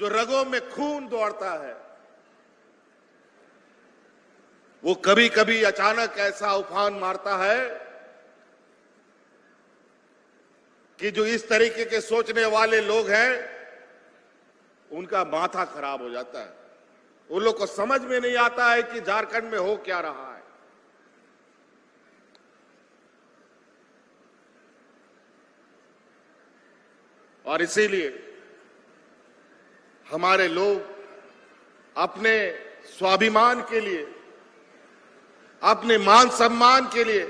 जो रगों में खून दौड़ता है, वो कभी कभी अचानक ऐसा उफान मारता है कि जो इस तरीके के सोचने वाले लोग हैं उनका माथा खराब हो जाता है। उन लोग को समझ में नहीं आता है कि झारखंड में हो क्या रहा है। और इसीलिए हमारे लोग अपने स्वाभिमान के लिए, अपने मान सम्मान के लिए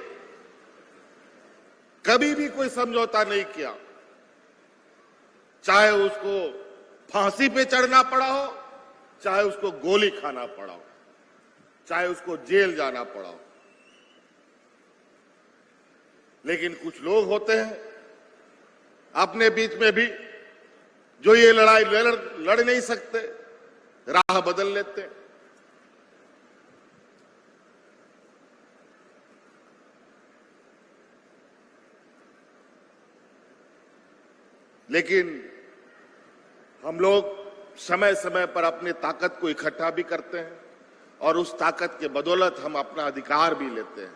कभी भी कोई समझौता नहीं किया, चाहे उसको फांसी पे चढ़ना पड़ा हो, चाहे उसको गोली खाना पड़ा हो, चाहे उसको जेल जाना पड़ा हो। लेकिन कुछ लोग होते हैं अपने बीच में भी जो ये लड़ाई लड़ नहीं सकते, राह बदल लेते हैं। लेकिन हम लोग समय समय पर अपनी ताकत को इकट्ठा भी करते हैं और उस ताकत के बदौलत हम अपना अधिकार भी लेते हैं।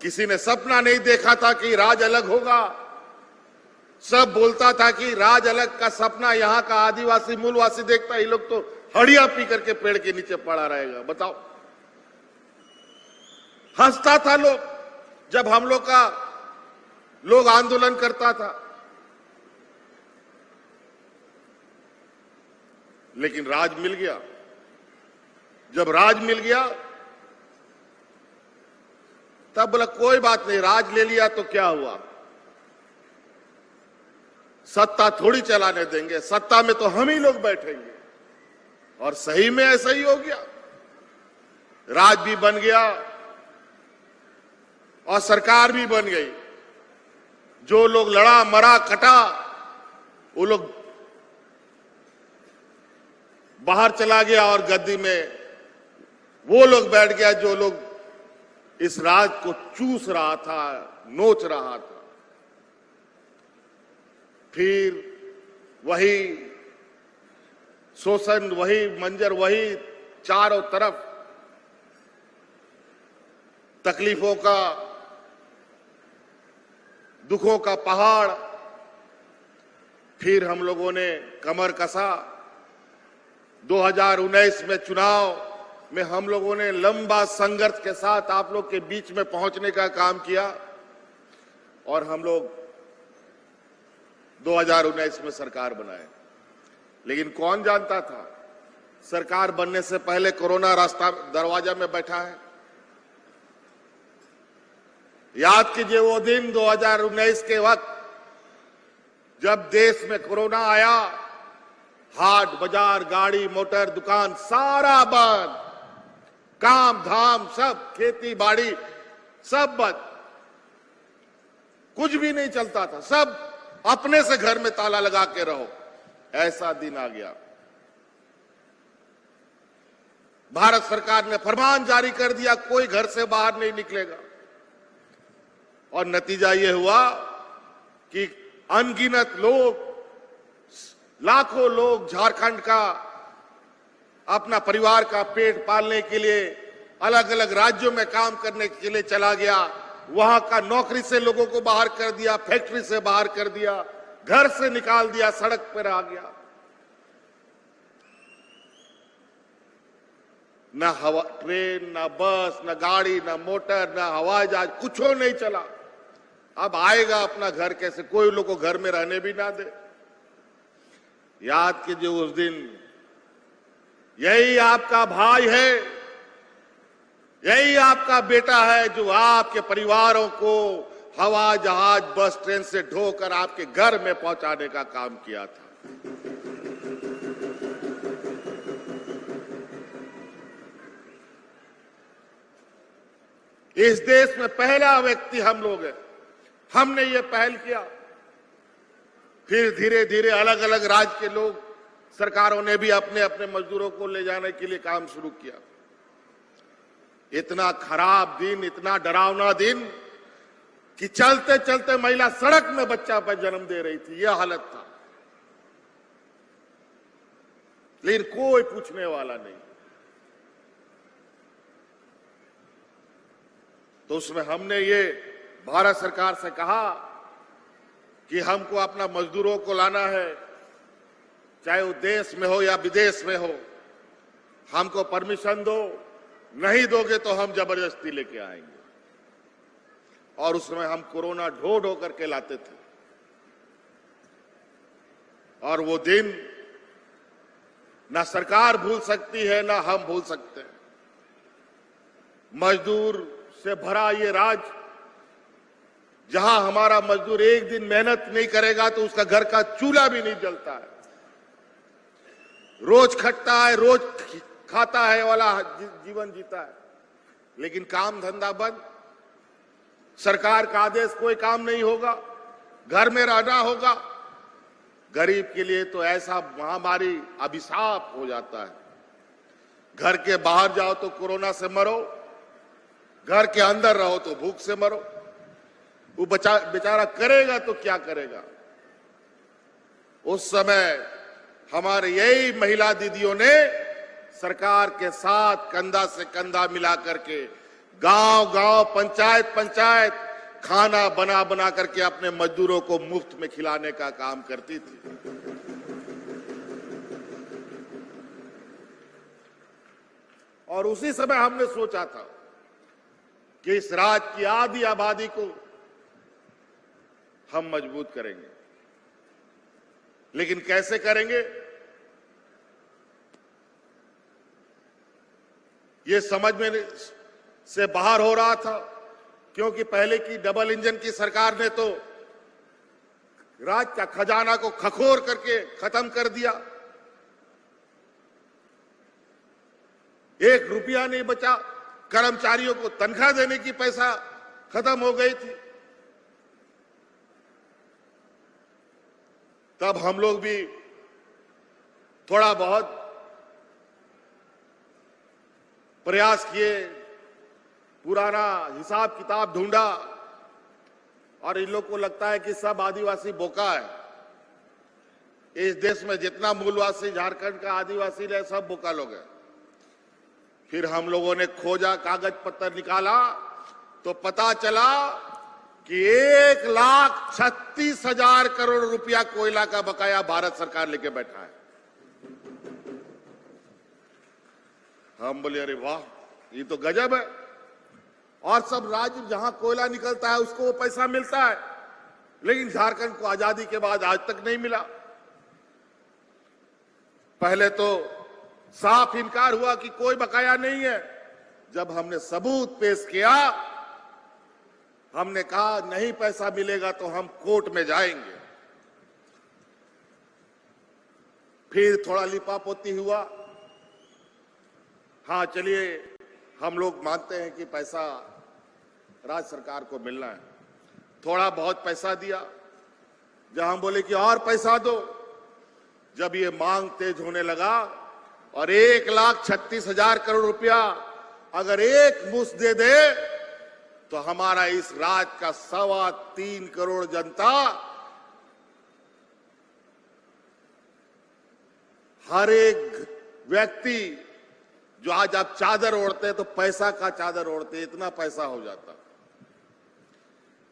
किसी ने सपना नहीं देखा था कि राज अलग होगा। सब बोलता था कि राज अलग का सपना यहाँ का आदिवासी मूलवासी देखता, ये लोग तो हड़िया पी करके पेड़ के नीचे पड़ा रहेगा। बताओ, हंसता था लोग जब हम लोग आंदोलन करता था। लेकिन राज मिल गया। जब राज मिल गया तब बोला कोई बात नहीं, राज ले लिया तो क्या हुआ, सत्ता थोड़ी चलाने देंगे, सत्ता में तो हम ही लोग बैठेंगे। और सही में ऐसा ही हो गया। राज भी बन गया और सरकार भी बन गई। जो लोग लड़ा मरा कटा वो लोग बाहर चला गया और गद्दी में वो लोग बैठ गया जो लोग इस राज को चूस रहा था, नोच रहा था। फिर वही शोषण, वही मंजर, वही चारों तरफ तकलीफों का, दुखों का पहाड़। फिर हम लोगों ने कमर कसा। 2019 में चुनाव में हम लोगों ने लंबा संघर्ष के साथ आप लोग के बीच में पहुंचने का काम किया और हम लोग 2019 में सरकार बनाए। लेकिन कौन जानता था सरकार बनने से पहले कोरोना रास्ता दरवाजा में बैठा है। याद कीजिए वो दिन 2019 के वक्त जब देश में कोरोना आया, हाट बाजार, गाड़ी मोटर, दुकान सारा बंद, काम धाम सब, खेती बाड़ी सब बंद, कुछ भी नहीं चलता था। सब अपने से घर में ताला लगा के रहो, ऐसा दिन आ गया। भारत सरकार ने फरमान जारी कर दिया, कोई घर से बाहर नहीं निकलेगा। और नतीजा यह हुआ कि अनगिनत लोग, लाखों लोग झारखंड का अपना परिवार का पेट पालने के लिए अलग अलग राज्यों में काम करने के लिए चला गया। वहां का नौकरी से लोगों को बाहर कर दिया, फैक्ट्री से बाहर कर दिया, घर से निकाल दिया, सड़क पर आ गया। न हवा ट्रेन, न बस, न गाड़ी, न मोटर, न हवाई जहाज, कुछ नहीं चला। अब आएगा अपना घर कैसे, कोई लोग को घर में रहने भी ना दे। याद कीजिए उस दिन, यही आपका भाई है, यही आपका बेटा है जो आपके परिवारों को हवा जहाज, बस, ट्रेन से ढोकर आपके घर में पहुंचाने का काम किया था। इस देश में पहला व्यक्ति हम लोग हैं, हमने ये पहल किया। फिर धीरे धीरे अलग अलग राज्य के लोग, सरकारों ने भी अपने अपने मजदूरों को ले जाने के लिए काम शुरू किया। इतना खराब दिन, इतना डरावना दिन कि चलते चलते महिला सड़क में बच्चा पर जन्म दे रही थी, यह हालत था। लेकिन कोई पूछने वाला नहीं। तो उसमें हमने ये भारत सरकार से कहा कि हमको अपना मजदूरों को लाना है, चाहे वो देश में हो या विदेश में हो, हमको परमिशन दो, नहीं दोगे तो हम जबरदस्ती लेके आएंगे। और उसमें हम कोरोना ढो ढो करके लाते थे। और वो दिन ना सरकार भूल सकती है, ना हम भूल सकते हैं। मजदूर से भरा ये राज्य, जहां हमारा मजदूर एक दिन मेहनत नहीं करेगा तो उसका घर का चूल्हा भी नहीं जलता है, रोज खटता है, रोज खाता है वाला जीवन जीता है, लेकिन काम धंधा बंद, सरकार का आदेश कोई काम नहीं होगा, घर में रहना होगा। गरीब के लिए तो ऐसा महामारी अभिशाप हो जाता है। घर के बाहर जाओ तो कोरोना से मरो, घर के अंदर रहो तो भूख से मरो। वो बेचारा करेगा तो क्या करेगा। उस समय हमारे यही महिला दीदियों ने सरकार के साथ कंधा से कंधा मिला करके गांव गांव, पंचायत पंचायत खाना बना बना करके अपने मजदूरों को मुफ्त में खिलाने का काम करती थी। और उसी समय हमने सोचा था कि इस राज्य की आधी आबादी को हम मजबूत करेंगे, लेकिन कैसे करेंगे ये समझ में से बाहर हो रहा था। क्योंकि पहले की डबल इंजन की सरकार ने तो राज्य का खजाना को खखोर करके खत्म कर दिया, 1 रुपया नहीं बचा, कर्मचारियों को तनख्वाह देने की पैसा खत्म हो गई थी। तब हम लोग भी थोड़ा बहुत प्रयास किए, पुराना हिसाब किताब ढूंढा, और इन लोग को लगता है कि सब आदिवासी बोका है। इस देश में जितना मूलवासी झारखंड का आदिवासी है सब बोका लोग हैं। फिर हम लोगों ने खोजा, कागज पत्तर निकाला तो पता चला कि 1,36,000 करोड़ रुपया कोयला का बकाया भारत सरकार लेके बैठा है। हम बोले अरे वाह, ये तो गजब है। और सब राज्य जहां कोयला निकलता है उसको वो पैसा मिलता है, लेकिन झारखंड को आजादी के बाद आज तक नहीं मिला। पहले तो साफ इनकार हुआ कि कोई बकाया नहीं है। जब हमने सबूत पेश किया, हमने कहा नहीं पैसा मिलेगा तो हम कोर्ट में जाएंगे। फिर थोड़ा लिपापोती हुआ, हाँ चलिए हम लोग मानते हैं कि पैसा राज्य सरकार को मिलना है। थोड़ा बहुत पैसा दिया। जब हम बोले कि और पैसा दो, जब ये मांग तेज होने लगा और 1,36,000 करोड़ रुपया अगर एक मुश्त दे दे तो हमारा इस राज्य का 3.25 करोड़ जनता हर एक व्यक्ति जो आज आप चादर ओढ़ते हैं तो पैसा का चादर ओढ़ते हैं, इतना पैसा हो जाता।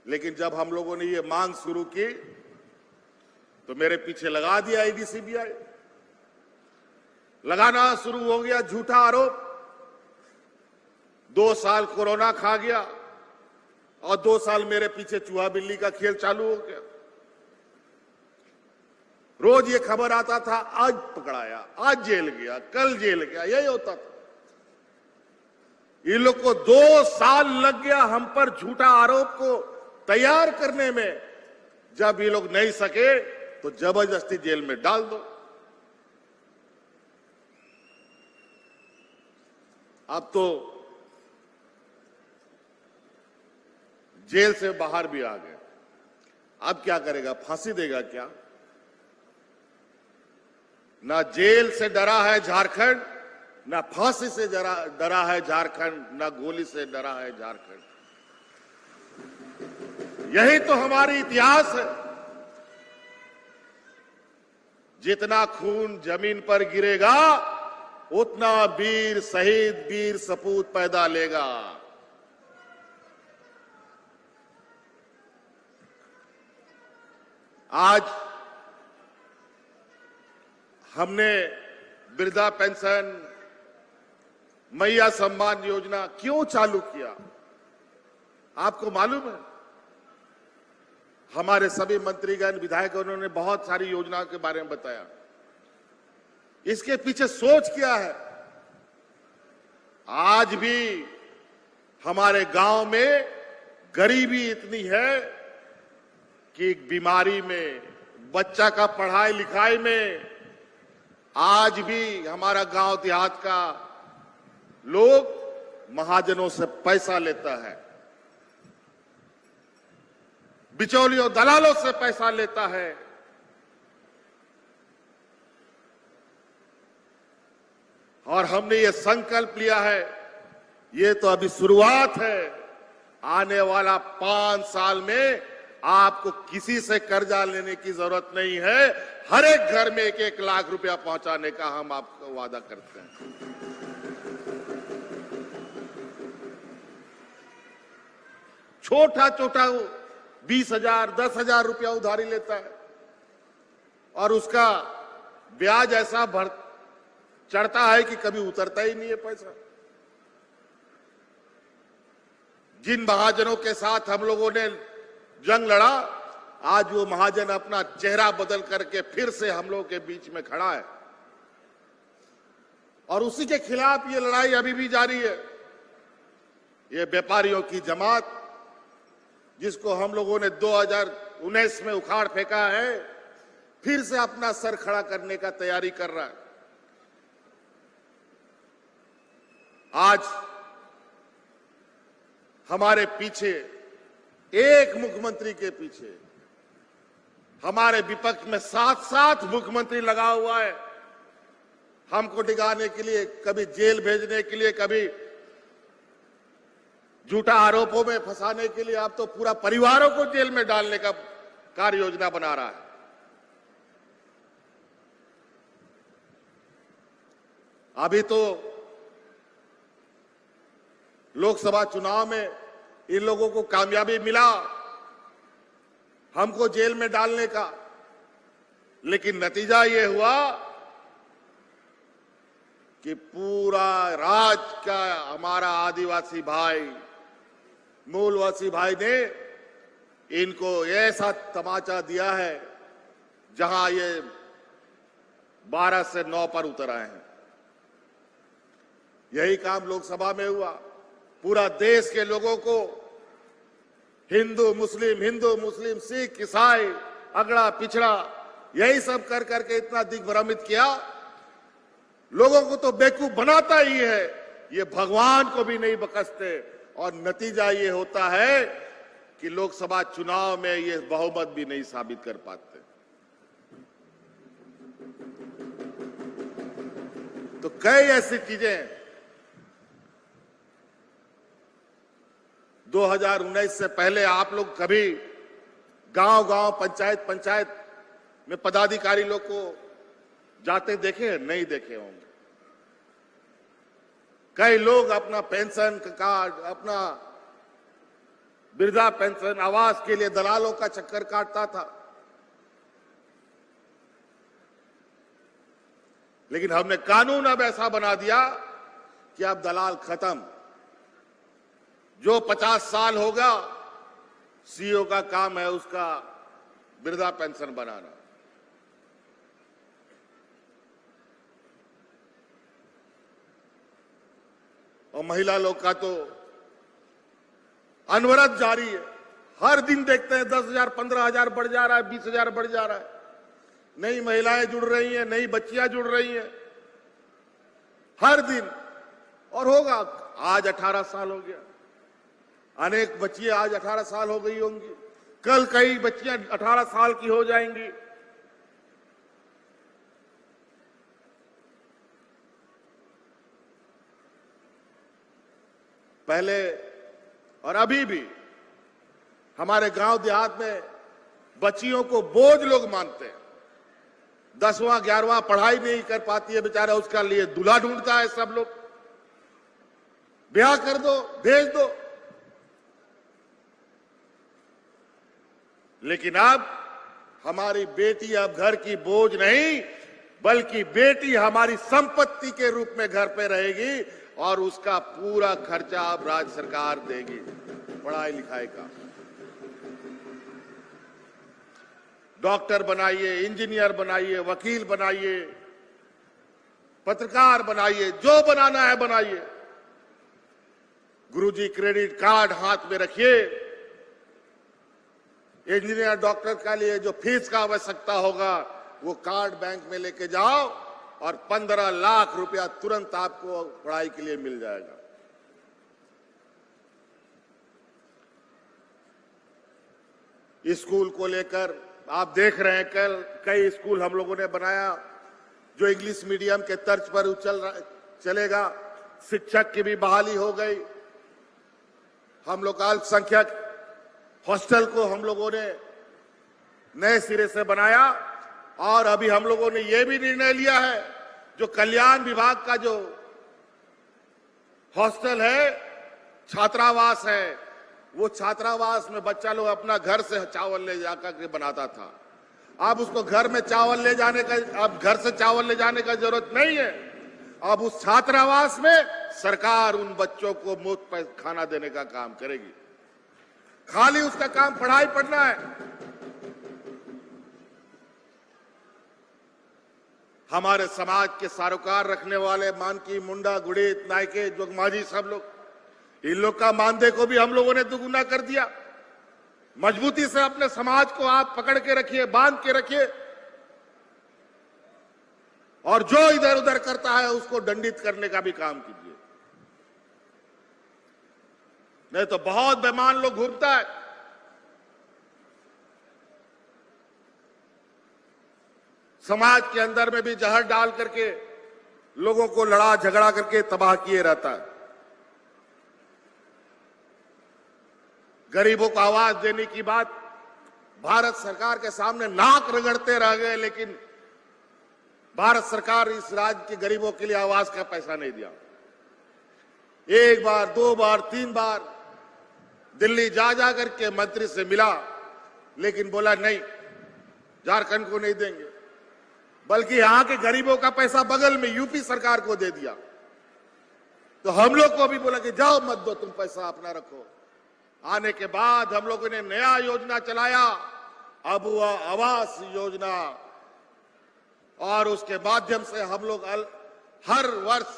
लेकिन जब हम लोगों ने ये मांग शुरू की तो मेरे पीछे लगा दिया ईडी सीबीआई, लगाना शुरू हो गया झूठा आरोप। 2 साल कोरोना खा गया और 2 साल मेरे पीछे चूहा बिल्ली का खेल चालू हो गया। रोज ये खबर आता था, आज पकड़ाया, आज जेल गया, कल जेल गया, यही होता था। इन लोग को 2 साल लग गया हम पर झूठा आरोप को तैयार करने में। जब ये लोग नहीं सके तो जबरदस्ती जेल में डाल दो। अब तो जेल से बाहर भी आ गए, अब क्या करेगा, फांसी देगा क्या? ना जेल से डरा है झारखंड, ना फांसी से डरा है झारखंड, ना गोली से डरा है झारखंड। यही तो हमारी इतिहास है। जितना खून जमीन पर गिरेगा उतना वीर शहीद, वीर सपूत पैदा लेगा। आज हमने वृद्धा पेंशन, मैया सम्मान योजना क्यों चालू किया, आपको मालूम है? हमारे सभी मंत्रीगण, विधायकों ने बहुत सारी योजनाओं के बारे में बताया। इसके पीछे सोच क्या है? आज भी हमारे गांव में गरीबी इतनी है कि बीमारी में, बच्चा का पढ़ाई लिखाई में, आज भी हमारा गांव देहात का लोग महाजनों से पैसा लेता है, बिचौलियों दलालों से पैसा लेता है। और हमने ये संकल्प लिया है, ये तो अभी शुरुआत है, आने वाला 5 साल में आपको किसी से कर्जा लेने की जरूरत नहीं है। हर एक घर में 1-1 लाख रुपया पहुंचाने का हम आपको वादा करते हैं। छोटा छोटा 20,000, 10,000 रुपया उधारी लेता है और उसका ब्याज ऐसा चढ़ता है कि कभी उतरता ही नहीं है पैसा। जिन महाजनों के साथ हम लोगों ने जंग लड़ा, आज वो महाजन अपना चेहरा बदल करके फिर से हम लोगों के बीच में खड़ा है और उसी के खिलाफ ये लड़ाई अभी भी जारी है। ये व्यापारियों की जमात, जिसको हम लोगों ने 2019 में उखाड़ फेंका है, फिर से अपना सर खड़ा करने का तैयारी कर रहा है। आज हमारे पीछे, एक मुख्यमंत्री के पीछे हमारे विपक्ष में 7-7 मुख्यमंत्री लगा हुआ है, हमको डिगाने के लिए, कभी जेल भेजने के लिए, कभी झूठा आरोपों में फंसाने के लिए। अब तो पूरा परिवारों को जेल में डालने का कार्य योजना बना रहा है। अभी तो लोकसभा चुनाव में इन लोगों को कामयाबी मिला हमको जेल में डालने का, लेकिन नतीजा ये हुआ कि पूरा राज्य का हमारा आदिवासी भाई, मूलवासी भाई ने इनको ऐसा तमाचा दिया है जहां ये 12 से 9 पर उतर आए हैं। यही काम लोकसभा में हुआ। पूरा देश के लोगों को हिंदू मुस्लिम, सिख, ईसाई, अगड़ा पिछड़ा, यही सब कर करके इतना दिग्भ्रमित किया। लोगों को तो बेवकूफ बनाता ही है, ये भगवान को भी नहीं बख्शते। और नतीजा ये होता है कि लोकसभा चुनाव में ये बहुमत भी नहीं साबित कर पाते। तो कई ऐसी चीजें 2019 से पहले आप लोग कभी गांव-गांव, पंचायत में पदाधिकारी लोग को जाते देखे? नहीं देखे होंगे। कई लोग अपना पेंशन कार्ड, अपना वृद्धा पेंशन, आवास के लिए दलालों का चक्कर काटता था। लेकिन हमने कानून अब ऐसा बना दिया कि अब दलाल खत्म। जो 50 साल होगा, सीईओ का काम है उसका वृद्धा पेंशन बनाना। और महिला लोग का तो अनवरत जारी है। हर दिन देखते हैं 10,000, 15,000 बढ़ जा रहा है, 20,000 बढ़ जा रहा है। नई महिलाएं जुड़ रही हैं, नई बच्चियां जुड़ रही हैं हर दिन। और होगा, आज 18 साल हो गया, अनेक बच्चियां आज 18 साल हो गई होंगी, कल कई बच्चियां 18 साल की हो जाएंगी। पहले और अभी भी हमारे गांव देहात में बच्चियों को बोझ लोग मानते हैं। 10वां 11वां पढ़ाई नहीं कर पाती है बेचारा, उसका लिए दूल्हा ढूंढता है सब लोग। ब्याह कर दो, भेज दो। लेकिन अब हमारी बेटी अब घर की बोझ नहीं, बल्कि बेटी हमारी संपत्ति के रूप में घर पे रहेगी और उसका पूरा खर्चा अब राज्य सरकार देगी, पढ़ाई लिखाई का। डॉक्टर बनाइए, इंजीनियर बनाइए, वकील बनाइए, पत्रकार बनाइए, जो बनाना है बनाइए। गुरुजी क्रेडिट कार्ड हाथ में रखिए। इंजीनियर डॉक्टर के लिए जो फीस का आवश्यकता होगा वो कार्ड बैंक में लेके जाओ और 15 लाख रुपया तुरंत आपको पढ़ाई के लिए मिल जाएगा। स्कूल को लेकर आप देख रहे हैं, कल कई स्कूल हम लोगों ने बनाया जो इंग्लिश मीडियम के तर्ज पर चलेगा। शिक्षक की भी बहाली हो गई। हम लोग अल्पसंख्यक हॉस्टल को हम लोगों ने नए सिरे से बनाया और अभी हम लोगों ने यह भी निर्णय लिया है जो कल्याण विभाग का जो हॉस्टल है, छात्रावास है, वो छात्रावास में बच्चा लोग अपना घर से चावल ले जाकर के बनाता था। अब उसको घर में चावल ले जाने का, अब घर से चावल ले जाने का जरूरत नहीं है। अब उस छात्रावास में सरकार उन बच्चों को मुफ्त खाना देने का काम करेगी। खाली उसका काम पढ़ाई पढ़ना है। हमारे समाज के सारोकार रखने वाले मानकी, मुंडा, गुड़ीत, नायके, जोगमाझी सब लोग, इन लोग का मानदेय को भी हम लोगों ने दुगुना कर दिया। मजबूती से अपने समाज को आप पकड़ के रखिए, बांध के रखिए और जो इधर उधर करता है उसको दंडित करने का भी काम कीजिए। नहीं तो बहुत बेईमान लोग घूमता है। समाज के अंदर में भी जहर डाल करके लोगों को लड़ा झगड़ा करके तबाह किए रहता है। गरीबों को आवाज देने की बात भारत सरकार के सामने नाक रगड़ते रह गए, लेकिन भारत सरकार इस राज्य के गरीबों के लिए आवाज का पैसा नहीं दिया। एक बार, दो बार, तीन बार दिल्ली जा करके मंत्री से मिला, लेकिन बोला नहीं, झारखंड को नहीं देंगे, बल्कि यहां के गरीबों का पैसा बगल में यूपी सरकार को दे दिया। तो हम लोग को भी बोला कि जाओ मत दो, तुम पैसा अपना रखो। आने के बाद हम लोगों ने नया योजना चलाया, अबुआ आवास योजना, और उसके माध्यम से हम लोग हर वर्ष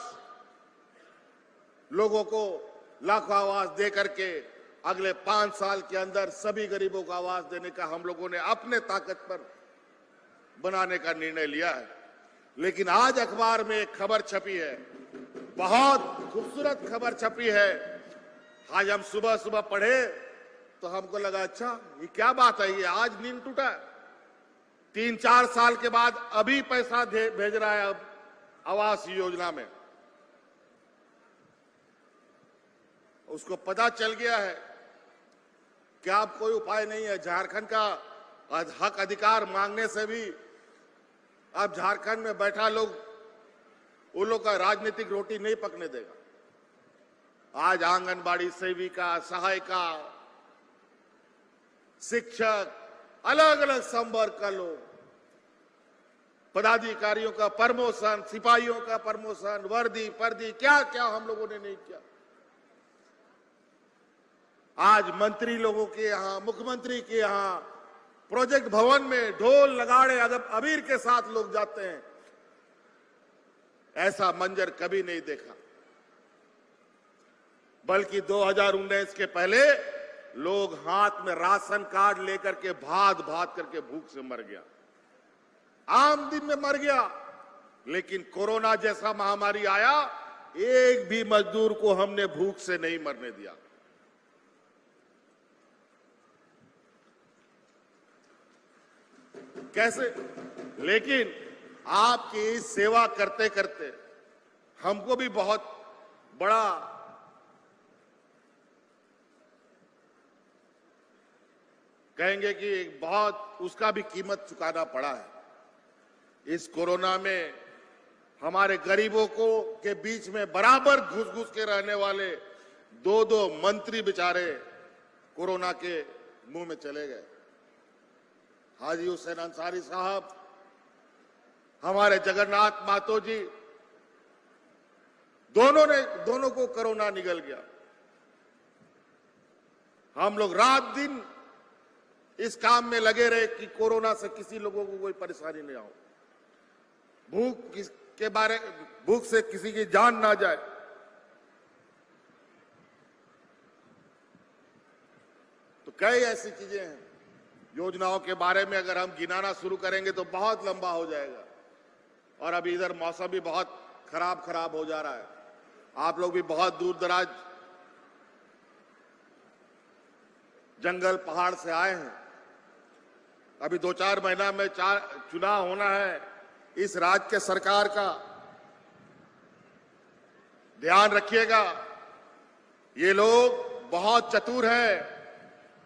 लोगों को लाखों आवास दे करके अगले 5 साल के अंदर सभी गरीबों को आवास देने का हम लोगों ने अपने ताकत पर बनाने का निर्णय लिया है। लेकिन आज अखबार में एक खबर छपी है, बहुत खूबसूरत खबर छपी है। आज हम सुबह सुबह पढ़े तो हमको लगा अच्छा ये क्या बात है, ये आज नींद टूटा। 3-4 साल के बाद अभी पैसा भेज रहा है अब आवास योजना में। उसको पता चल गया है कि अब कोई उपाय नहीं है। झारखंड का हक अधिकार मांगने से भी अब झारखंड में बैठा लोग उन लोग का राजनीतिक रोटी नहीं पकने देगा। आज आंगनबाड़ी सेविका, सहायिका, शिक्षक, अलग अलग संवर्ग का लोग, पदाधिकारियों का प्रमोशन, सिपाहियों का प्रमोशन, वर्दी पर्दी, क्या क्या हम लोगों ने नहीं किया। आज मंत्री लोगों के यहां, मुख्यमंत्री के यहां प्रोजेक्ट भवन में ढोल नगाड़े अबीर के साथ लोग जाते हैं। ऐसा मंजर कभी नहीं देखा। बल्कि 2019 के पहले लोग हाथ में राशन कार्ड लेकर के भात भात करके भूख से मर गया, आम दिन में मर गया। लेकिन कोरोना जैसा महामारी आया, एक भी मजदूर को हमने भूख से नहीं मरने दिया। कैसे? लेकिन आपकी सेवा करते करते हमको भी बहुत बड़ा कहेंगे कि बहुत उसका भी कीमत चुकाना पड़ा है। इस कोरोना में हमारे गरीबों को के बीच में बराबर घुस-घुस के रहने वाले दो मंत्री बेचारे कोरोना के मुंह में चले गए। हाजी हुसैन अंसारी साहब, हमारे जगन्नाथ मातो जी, दोनों को कोरोना निगल गया। हम लोग रात दिन इस काम में लगे रहे कि कोरोना से किसी लोगों को कोई परेशानी नहीं हो, भूख से किसी की जान ना जाए। तो कई ऐसी चीजें हैं, योजनाओं के बारे में अगर हम गिनाना शुरू करेंगे तो बहुत लंबा हो जाएगा। और अभी इधर मौसम भी बहुत खराब हो जा रहा है। आप लोग भी बहुत दूर दराज जंगल पहाड़ से आए हैं। अभी 2-4 महीना में चुनाव होना है। इस राज्य के सरकार का ध्यान रखिएगा। ये लोग बहुत चतुर हैं।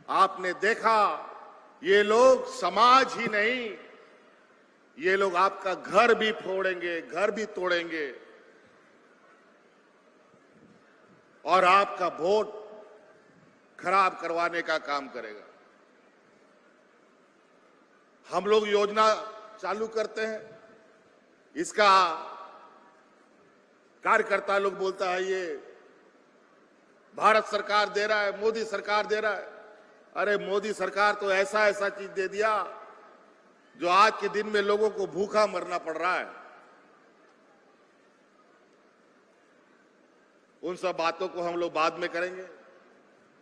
आपने देखा, ये लोग समाज ही नहीं, ये लोग आपका घर भी फोड़ेंगे, घर भी तोड़ेंगे और आपका वोट खराब करवाने का काम करेगा। हम लोग योजना चालू करते हैं, इसका कार्यकर्ता लोग बोलता है ये भारत सरकार दे रहा है, मोदी सरकार दे रहा है। अरे मोदी सरकार तो ऐसा चीज दे दिया जो आज के दिन में लोगों को भूखा मरना पड़ रहा है। उन सब बातों को हम लोग बाद में करेंगे,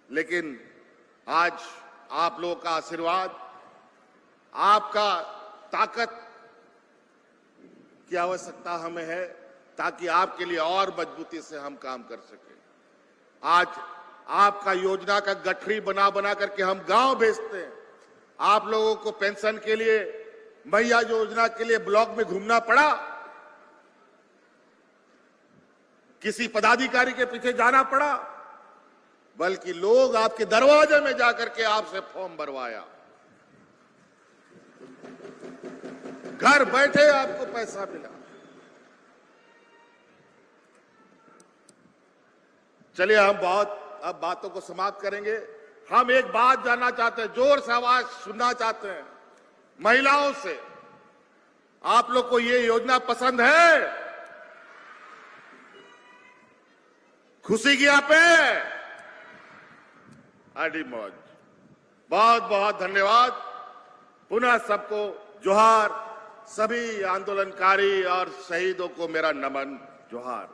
लेकिन आज आप लोगों का आशीर्वाद, आपका ताकत की आवश्यकता हमें है ताकि आपके लिए और मजबूती से हम काम कर सकें। आज आपका योजना का गठरी बना करके हम गांव भेजते हैं। आप लोगों को पेंशन के लिए, मैया योजना के लिए ब्लॉक में घूमना पड़ा, किसी पदाधिकारी के पीछे जाना पड़ा, बल्कि लोग आपके दरवाजे में जाकर के आपसे फॉर्म भरवाया। घर बैठे आपको पैसा मिला। चलिए, हम बहुत अब बातों को समाप्त करेंगे। हम एक बात जानना चाहते हैं, जोर से आवाज सुनना चाहते हैं महिलाओं से। आप लोग को ये योजना पसंद है? खुशी की आप है? अड़ी मौज। बहुत बहुत धन्यवाद। पुनः सबको जोहार। सभी आंदोलनकारी और शहीदों को मेरा नमन, जोहार।